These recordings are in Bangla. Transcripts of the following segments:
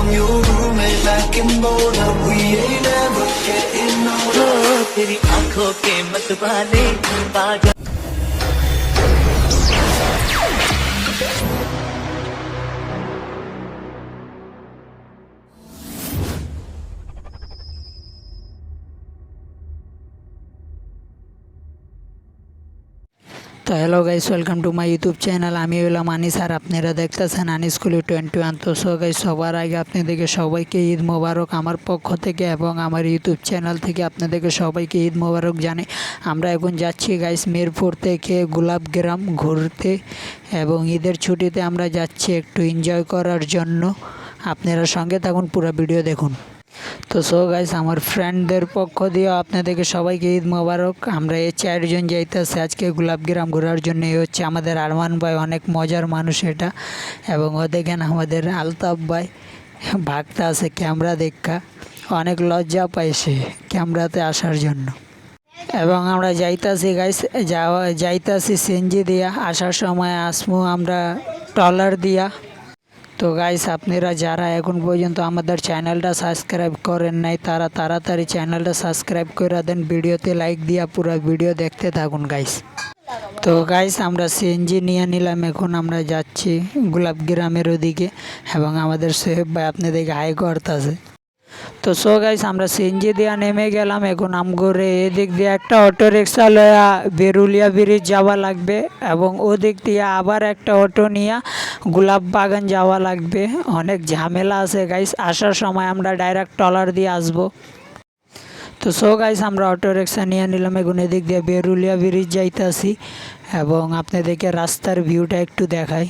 I'm your roommate like in Boulder. We ain't ever getting older. तेरी आंखों के मतवाले पागल তো hello guys, welcome to my YouTube channel. আমি হলাম আনিস আর আপনারা দেখতেছেন আনিস কুলি 21। তো সো গাইস, সবার আগে আপনাদেরকে সবাইকে ঈদ মোবারক আমার পক্ষ থেকে এবং আমার ইউটিউব চ্যানেল থেকে আপনাদেরকে সবাইকে ঈদ মোবারক জানাই। আমরা এখন যাচ্ছি গাইস মিরপুর থেকে গোলাপগ্রাম ঘুরতে এবং ঈদের ছুটিতে আমরা যাচ্ছি একটু এনজয় করার জন্য। আপনারা সঙ্গে থাকুন, পুরো ভিডিও দেখুন। তো সো গাইস, আমার ফ্রেন্ডদের পক্ষ দিয়ে আপনাদেরকে সবাইকে ঈদ মোবারক। আমরা এই 4 জন যাইতেছি আজকে গোলাপগ্রাম ঘোরার জন্য। এই হচ্ছে আমাদের আরমান ভাই, অনেক মজার মানুষ এটা, এবং ও দেখেন আমাদের আলতাফ ভাই ভাগতে আছে ক্যামেরা দেখা, অনেক লজ্জা পাইছে ক্যামেরাতে আসার জন্য। এবং আমরা যাইতাছি গাইস, যাইতাছি সিএনজি দিয়া, আসার সময় আসমু আমরা ট্রলার দিয়া। তো গাইস, আপনারা যারা এখন পর্যন্ত আমাদের চ্যানেলটা সাবস্ক্রাইব করেন নাই তারা তাড়াতাড়ি চ্যানেলটা সাবস্ক্রাইব করে দেন, ভিডিওতে লাইক দিয়া পুরো ভিডিও দেখতে থাকুন গাইস। তো গাইস, আমরা সিএনজি নিয়ে নিলাম, এখন আমরা যাচ্ছি গোলাপগ্রামের ওদিকে এবং আমাদের সোহেব ভাই আপনাদেরকে হাই করতেছে। তো সো গাইস, আমরা সিএনজি দিয়ে নেমে গেলাম। এখন আমগরে এদিক দিয়ে একটা অটো রিক্সা লয়া বেরুলিয়া ব্রিজ যাওয়া লাগবে এবং ওদিক দিয়ে আবার একটা অটো নিয়ে গোলাপ বাগান যাওয়া লাগবে। অনেক ঝামেলা আছে গাইস, আসার সময় আমরা ডাইরেক্ট ট্রলার দিয়ে আসবো। তো সো গাইস, আমরা অটো রিক্সা নিয়ে নিলাম, এখন এদিক দিয়ে বেরুলিয়া ব্রিজ যাইতেছি এবং আপনাদেরকে রাস্তার ভিউটা একটু দেখাই।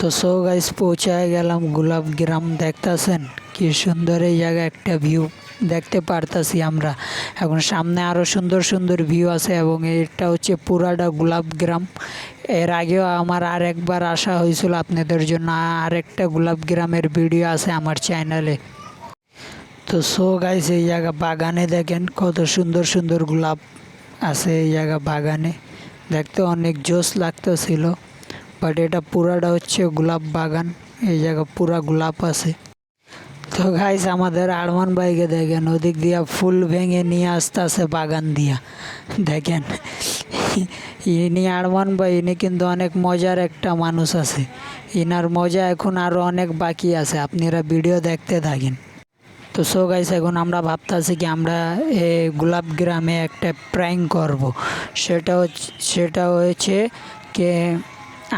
তো সো গাইস, পৌঁছায় গেলাম গোলাপগ্রাম। দেখতেছেন কি সুন্দর এই জায়গা, একটা ভিউ দেখতে পারতাছি আমরা। এখন সামনে আরও সুন্দর সুন্দর ভিউ আছে এবং এটা হচ্ছে পুরাটা গোলাপগ্রাম। এর আগেও আমার আরেকবার আসা হয়েছিল আপনাদের জন্য, আরেকটা গোলাপগ্রামের ভিডিও আছে আমার চ্যানেলে। তো সো গাইস, এই জায়গা বাগানে দেখেন কত সুন্দর সুন্দর গোলাপ আছে এই জায়গা বাগানে, দেখতে অনেক জোশ লাগতেছিল। বাট এটা পুরাটা হচ্ছে গোলাপ বাগান, এই জায়গা পুরা গোলাপ আছে। তো গাইস, আমাদের আরমান ভাইকে দেখেন ওদিক দিয়া ফুল ভেঙে নিয়ে আসতেছে বাগান দিয়া, দেখেন ইনি আরমান ভাই, ইনি কিন্তু অনেক মজার একটা মানুষ আছে। ইনার মজা এখন আরও অনেক বাকি আছে, আপনারা ভিডিও দেখতে থাকেন। তো সো গাইস, এখন আমরা ভাবতেছি কি আমরা এই গোলাপগ্রামে একটা প্র্যাঙ্ক করব। সেটা হয়েছে কে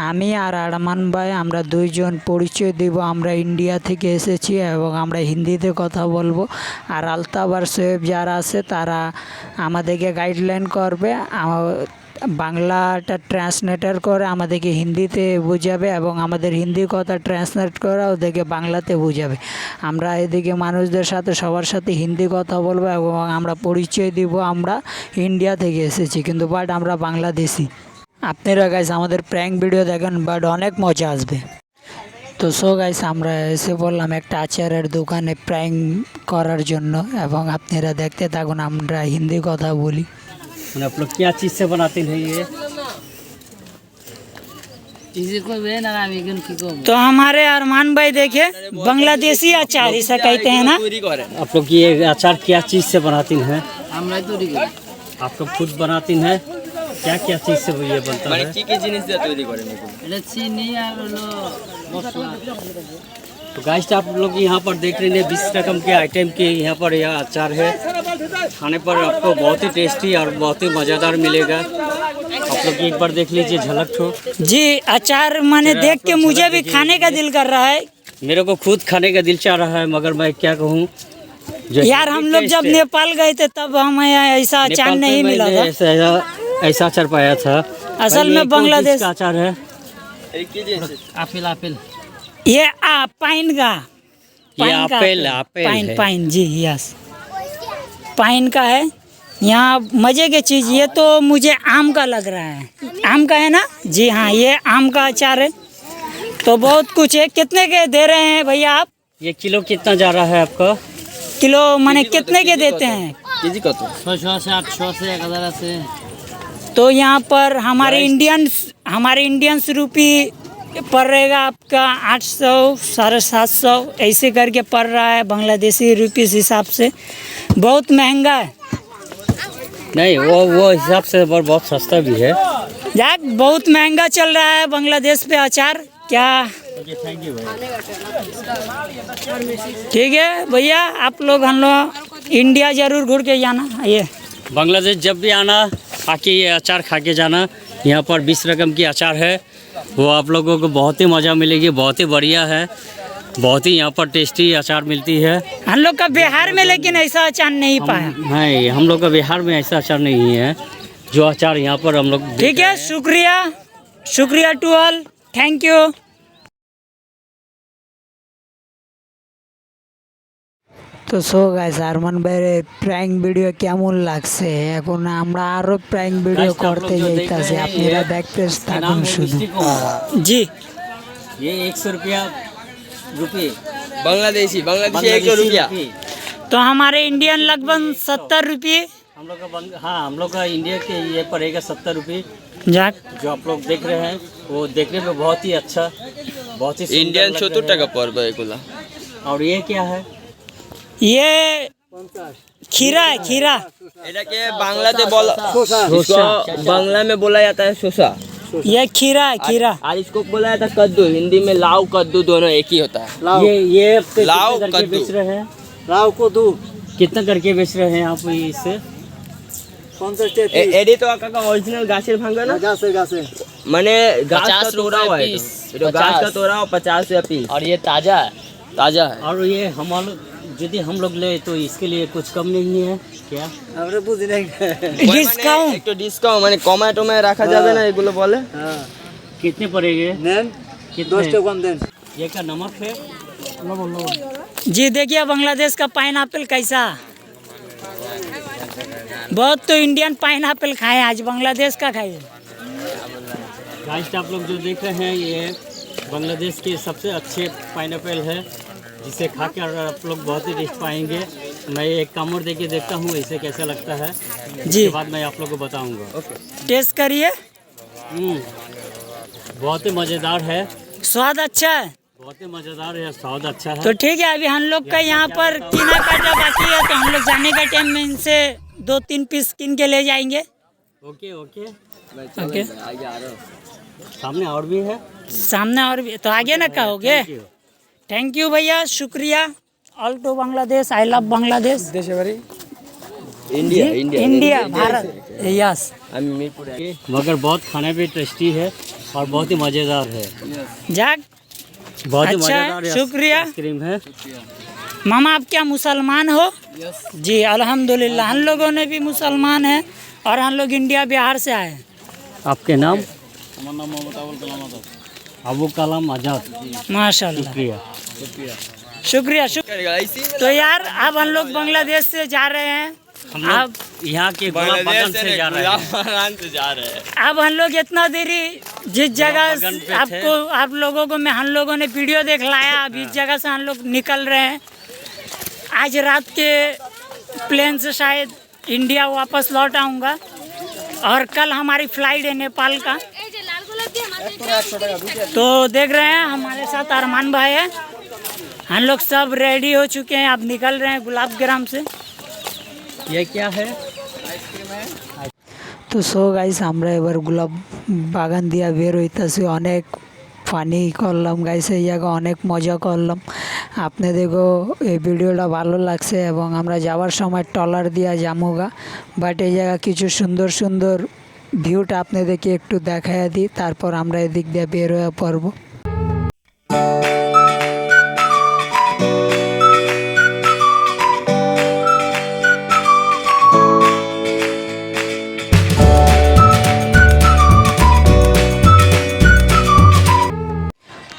আমি আর আরমান ভাই আমরা দুইজন পরিচয় দিব, আমরা ইন্ডিয়া থেকে এসেছি এবং আমরা হিন্দিতে কথা বলবো। আর আলতাফ আর সোহেব যারা আছে তারা আমাদেরকে গাইডলাইন করবে, বাংলাটা ট্রান্সলেটার করে আমাদেরকে হিন্দিতে বোঝাবে এবং আমাদের হিন্দি কথা ট্রান্সলেট করে ওদেরকে বাংলাতে বোঝাবে। আমরা এদিকে মানুষদের সাথে সবার সাথে হিন্দি কথা বলবো এবং আমরা পরিচয় দিব আমরা ইন্ডিয়া থেকে এসেছি, কিন্তু বাট আমরা বাংলাদেশি। আপনারা গাইস আমাদের প্র্যাঙ্ক ভিডিও দেখেন, বাট অনেক মজা আসবে। তো সো গাইস, আমরা এসে বললাম একটা আচারের দোকানে প্র্যাঙ্ক করার জন্য এবং আপনারা দেখতে থাকুন, আমরা হিন্দি কথা বলি। आप लोग क्या चीज़ से बनाते हैं ये? तो हमारे अरमान भाई देखे बांग्लादेशी अचार इसे कहते हैं ना। आप लोग ये अचार क्या चीज़ से बनाती हैं? आप लोग खुद बनाती हैं? क्या क्या चीज़ से ये बनता है? तो गाइस, आप लोग यहाँ पर देख रहे हैं 20 रकम के आइटम के यहाँ पर यह अचार है। खाने पर आपको बहुत ही टेस्टी और बहुत ही मज़ेदार मिलेगा। आप लोग एक बार देख लीजिए, झलक छो जी। अचार मैंने देख के मुझे भी खाने का दिल कर रहा है। मेरे को खुद खाने का दिल चाह रहा है, मगर मैं क्या कहूँ यार, हम लोग जब नेपाल गए थे तब हमें ऐसा अचार नहीं मिला था, ऐसा अचार पाया था। असल में बांग्लादेश का अचार है। आपिल ये पाइन का पाइन का एप्पल एप्पल पाइन है। पाइन जी यस पाइन का है यहाँ मज़े की चीज़। ये तो मुझे आम का लग रहा है, आम का है ना जी हाँ, ये आम का अचार है। तो बहुत कुछ है। कितने के दे रहे हैं भैया आप? ये किलो कितना जा रहा है आपका? किलो माने कितने के देते हैं? केजी कत 600 से 800 से 1000 से। तो यहाँ पर हमारे इंडियंस रुपी पड़ रहेगा आपका 800 750 ऐसे करके पड़ रहा है बांग्लादेशी रुपीस हिसाब से। बहुत महंगा है। नहीं वो हिसाब से बहुत सस्ता भी है। यार बहुत महंगा चल रहा है बांग्लादेश पे अचार क्या। थैंक यू भाई। ठीक है भैया, आप लोग हम लोग इंडिया ज़रूर घूर के जाना। ये बांग्लादेश जब भी आना आके ये अचार खा के जाना। यहाँ पर 20 रकम की अचार है, वो आप लोगों को बहुत ही मज़ा मिलेगी। बहुत ही बढ़िया है, बहुत ही यहाँ पर टेस्टी अचार मिलती है। हम लोग का बिहार में लेकिन ऐसा अचार नहीं पाया। नहीं, हम लोग का बिहार में ऐसा अचार नहीं है जो अचार यहाँ पर हम लोग। ठीक है, शुक्रिया टू ऑल, थैंक यू। তো সো গাইস আরমান ভাইয়ের প্র্যাঙ্ক ভিডিও কেমন লাগছে, এখন আমরা আরো প্র্যাঙ্ক ভিডিও করতে যাইতাছি, আপনারা দেখতে থাকুন শুধু। জি ये 100 रुपया बांग्लादेशी 1 रुपया। तो हमारे इंडियन लगभग 70 रुपये। हम लोग का हाँ, हम लोग का इंडिया के ये पड़ेगा 70 रुपये। যাক जो आप लोग देख रहे हैं वो देखने में बहुत ही अच्छा, बहुत ही सुंदर इंडियन लग 70 रहा টাকা পড়বে এগুলা। है। और ये क्या है? ये खीरा है, खीरा। এটাকে বাংলাতে বলা इसको बांग्ला में बोला जाता है शोसा। ये खीरा है, खीरा। और इसको बोला जाता है कद्दू। हिंदी में लाव कद्दू दोनों एक ही होता है। ये पे लाव कितना करके कद्दू। बेच रहे हैं? लाव को दो कितना करके बेच रहे हैं आप इससे? এডি তো কাকা অরিজিনাল গাছের ভাঙা না? গাছে মানে গাছ का तोड़ा हुआ है। এটা গাছ का तोड़ा हुआ 50 रुपया पीस। और ये ताज़ा है। ताजा है। और ये यदि हम लोग ले तो इसके लिए कुछ कम नहीं है क्या? डिस्काउंट একটু ডিসকাউন্ট মানে কমায় টমায় রাখা যাবে না এগুলো বলে। कितने पड़ेंगे? कितने? 10 कम दें। ये का नमक है? जी देखिए बांग्लादेश का पाइनएप्पल कैसा। बहुत तो इंडियन पाइनएप्पल खाए, आज बांग्लादेश का खाए। गाइस आप लोग जो देख रहे हैं ये बांग्लादेश के सबसे अच्छे पाइनएप्पल है, जिसे खा कर आप लोग बहुत ही टेस्ट पाएंगे। मैं एक कामड़ दे के देखता हूँ इसे कैसा लगता है, जी उसके बाद मैं आप लोग को बताऊँगा। टेस्ट करिए, बहुत ही मज़ेदार है, स्वाद अच्छा है। बहुत ही मज़ेदार है, स्वाद अच्छा है। तो ठीक है, अभी हम लोग का यहाँ पर कीना काटा बाकी है, तो हम लोग जाने का टाइम में इनसे 2-3 पीस किन के ले जाएंगे। ओके ओके ओके, सामने और भी है। सामने और भी तो आगे ना कहोगे। Thank you. थैंक यू भैया, शुक्रिया। All to Bangladesh, I love Bangladesh. India India Bharat, yes. আমি মিরপুরে। मगर बहुत खाने पे टेस्टी है और बहुत ही मज़ेदार है। जाग बहुत ही अच्छा है, मज़ेदार शुक्रिया। आइसक्रीम है। मामा आप क्या मुसलमान हो? जी अल्हम्दुलिल्लाह, हम लोगों ने भी मुसलमान हैं और हम लोग इंडिया बिहार से आए हैं। आपके नाम? हमारा नाम मोहम्मद अबुल कलाम आज़ाद। माशाल्लाह, शुक्रिया। शुक्रिया। तो यार अब हम लोग बांग्लादेश से जा रहे हैं। हम लोग यहाँ के गुलाब बागान से जा रहे हैं। अब हम लोग इतना देरी जिस जगह बागान पे थे। आप लोगों को हम लोगों ने वीडियो देख लाया, अब इस जगह से हम लोग निकल रहे हैं। आज रात के प्लेन से शायद इंडिया वापस लौट आऊँगा और कल हमारी फ्लाइट है नेपाल का। तो देख रहे हैं हमारे साथ अरमान भाई है, हम लोग सब रेडी हो चुके हैं, अब निकल रहे हैं गुलाब ग्राम से। ये क्या है? তো সো গাইস আমরা এবার গোলাপ বাগান দিয়া বের হইতাছি, অনেক ফানি করলাম গাইস, এই জায়গা অনেক মজা করলাম। আপনাদেরও এই ভিডিওটা ভালো লাগছে এবং আমরা যাওয়ার সময় ট্রলার দিয়া যামুগা, বাট এই জায়গা কিছু সুন্দর সুন্দর ভিউটা আপনাদেরকে একটু দেখাইয়া দিই, তারপর আমরা এদিক দিয়ে বের হয়ে পড়ব।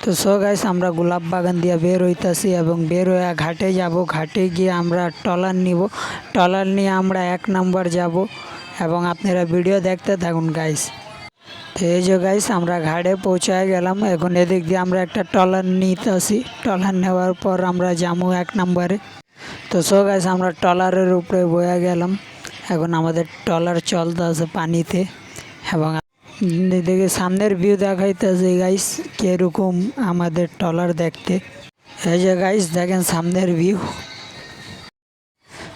তো সো গাইস আমরা গোলাপ বাগান দিয়ে বের হইতাছি এবং বের হয়ে ঘাটে যাব। ঘাটে গিয়ে আমরা ট্রলার নিব, ট্রলার নিয়ে আমরা 1 নম্বর যাব এবং আপনারা ভিডিও দেখতে থাকুন গাইস। তো এই যে গাইস আমরা ঘাটে পৌঁছায় গেলাম। এখন এদিক দিয়ে আমরা একটা ট্রলার নিতেছি, ট্রলার নেওয়ার পর আমরা যাবো 1 নম্বরে। তো সো গাইস আমরা ট্রলারের উপরে বয়ে গেলাম। এখন আমাদের ট্রলার চলতেছে পানিতে এবং এদিকে সামনের ভিউ দেখাইতেছে গাইস কিরকম আমাদের ট্রলার দেখতে। এই যে গাইস দেখেন সামনের ভিউ।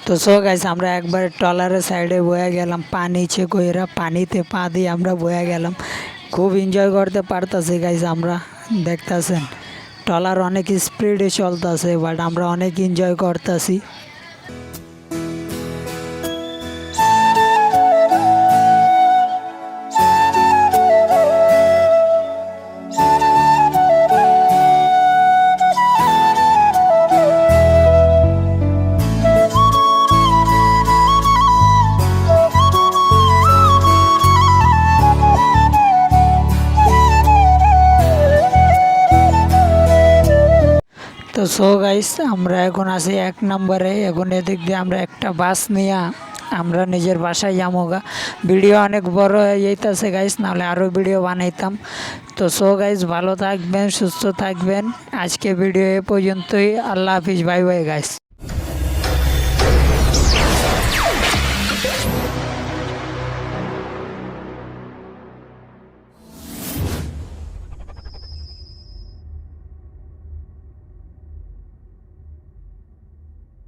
তো সো গাইস আমরা একবার ট্রলারের সাইডে বয়ে গেলাম, পানি কইরা পানিতে পা দিয়ে আমরা বয়ে গেলাম। খুব এনজয় করতে পারতাছি গাইস, আমরা দেখতাছেন ট্রলার অনেক স্পিডে চলতেছে, বাট আমরা অনেক এনজয় করতেছি। তো সো গাইস আমরা এখন আছি 1 নম্বরে। এখন এদিক দিয়ে আমরা একটা বাস নিয়ে আমরা নিজের বাসায় যামোগা। ভিডিও অনেক বড় হয়ে যাইতেছে গাইস, নাহলে আরও ভিডিও বানাইতাম। তো সো গাইস ভালো থাকবেন, সুস্থ থাকবেন। আজকে ভিডিও এ পর্যন্তই। আল্লাহ হাফিজ, বাই বাই গাইস।